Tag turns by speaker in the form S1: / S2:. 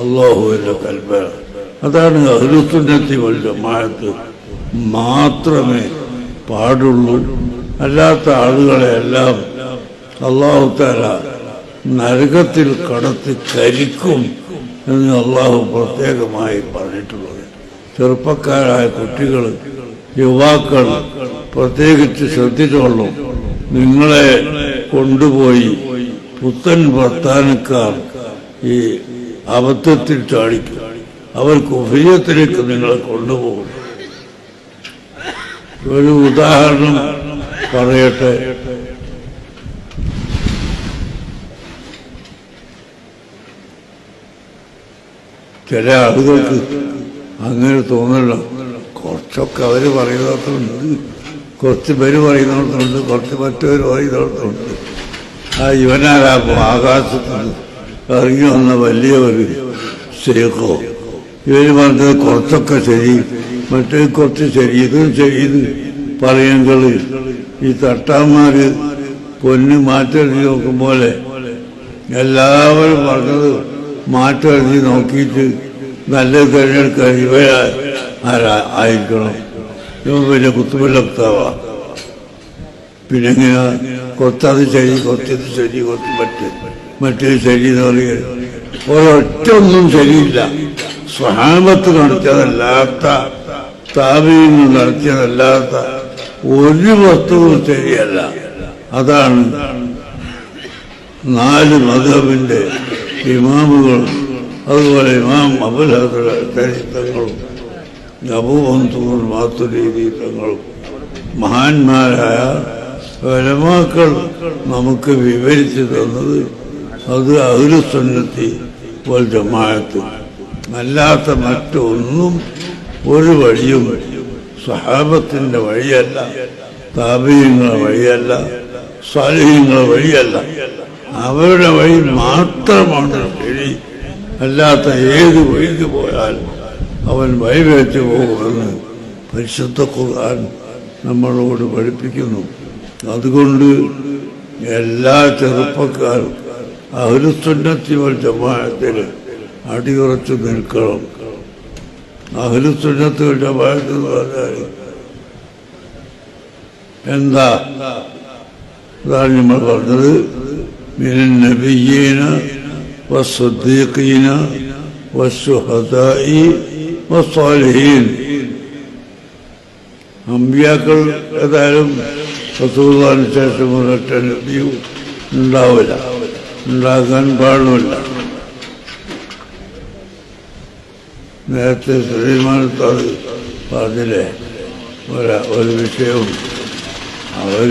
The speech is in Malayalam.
S1: അല്ലാഹുവിൻ്റെ കൽപ്പന. അതാണ് അഹ്ലുസുന്നത്തി വൽ ജമാഅത്ത് മാത്രമേ പാടുള്ളൂ. അല്ലാത്ത ആളുകളെല്ലാം അല്ലാഹു തആല നരകത്തിൽ കടത്തി കരിക്കും എന്ന് അല്ലാഹു പ്രത്യേകമായി പറഞ്ഞിട്ടുള്ളത്. ചെറുപ്പക്കാരായ കുട്ടികൾ, യുവാക്കൾ പ്രത്യേകിച്ച് ശ്രദ്ധിച്ചോളൂ. നിങ്ങളെ കൊണ്ടുപോയി പുത്തൻ വർത്താനക്കാർ ഈ അബദ്ധത്തിൽ ചാടിക്കും. അവർ കുഫിയത്തിലേക്ക് നിങ്ങളെ കൊണ്ടുപോകും. ഒരു ഉദാഹരണം പറയട്ടെ. ചില ആളുകൾക്ക് അങ്ങനെ തോന്നല്ല. കുറച്ചൊക്കെ അവർ പറയുന്നിടത്തുണ്ട്, കുറച്ച് പേര് പറയുന്നിടത്തുണ്ട്, കുറച്ച് മറ്റവർ പറയുന്നിടത്തുണ്ട്. ഇവനാരാകും ആകാശത്ത് ഇറങ്ങി വന്ന വലിയവര് ശേഖോ ഇവർ പറഞ്ഞത് കുറച്ചൊക്കെ ശരി, മറ്റേ കുറച്ച് ശരി, ഇതും ശരിയെന്ന് പറയുമ്പോൾ ഈ തട്ടാന്മാര് പൊന്ന് മാറ്റെഴുതി നോക്കും പോലെ എല്ലാവരും പറഞ്ഞത് മാറ്റെഴുതി നോക്കിയിട്ട് നല്ല തിരഞ്ഞെടുക്കാൻ ആയിരിക്കണം. ഇവൻ വലിയ കുത്തുവെള്ളത്താവാ. പിന്നെ എങ്ങനെയാ കുറച്ചത് ശരി, കുറച്ചത് ശരി, കുറച്ച് മറ്റേത് ശരി എന്ന് പറയുക. ഒരൊറ്റ ഒന്നും ശരിയില്ല. സ്വഹാബത്ത് നടത്തിയതല്ലാത്ത, താബീങ്ങൾ നടത്തിയതല്ലാത്ത ഒരു വസ്തുവും ശരിയല്ല. അതാണ് 4 മദ്ഹബിന്റെ ഇമാമുകളും അതുപോലെ ഇമാം അബുൽ ഹസൻ അശ്അരി തങ്ങളും അബൂ മൻസൂർ മാതുരീദി തങ്ങളും മഹാന്മാരായ ഉലമാക്കൾ നമുക്ക് വിവരിച്ചു തന്നത് അത് അഹ്ലുസുന്നത്തി വൽ ജമാഅത്ത്. അല്ലാത്ത മറ്റൊന്നും ഒരു വഴിയും സ്വഹാബത്തിന്റെ വഴിയല്ല, താബീങ്ങളുടെ വഴിയല്ല, സാലിഹീങ്ങളുടെ വഴിയല്ല. അവരുടെ വഴി മാത്രമാണ് ശരി. അല്ലാത്ത ഏത് വഴിക്ക് പോയാൽ അവൻ വഴിവെച്ചു പോകുമെന്ന് പരിശുദ്ധ ഖുർആൻ നമ്മളോട് പഠിപ്പിക്കുന്നു. അതുകൊണ്ട് എല്ലാ ചെറുപ്പക്കാരും അഹ്ലുസുന്നത്തി വൽ ജമാഅത്തിൽ അടിയുറച്ചു നിൽക്കണം. അഹ്ലുസുന്നത്തി വൽ ജമാഅത്ത് എന്ന് പറഞ്ഞാൽ എന്താ? അതാണ് നമ്മൾ പറഞ്ഞത്. മിനൻ നബിയ്യീന വസ്സദ്ദീഖീന വസ്സുഹദാഇ വസ്സാലിഹീൻ. അമ്പിയാക്കൾ ഏതായാലും റസൂലുള്ളാഹിന് ശേഷം ഒരൊറ്റ നബിയും ഉണ്ടാവില്ല, ഉണ്ടാകാൻ പാടുമില്ല. നേരത്തെ സുലൈമാനത്തോട് പറഞ്ഞില്ലേ ഒരു വിഷയവും. അവർ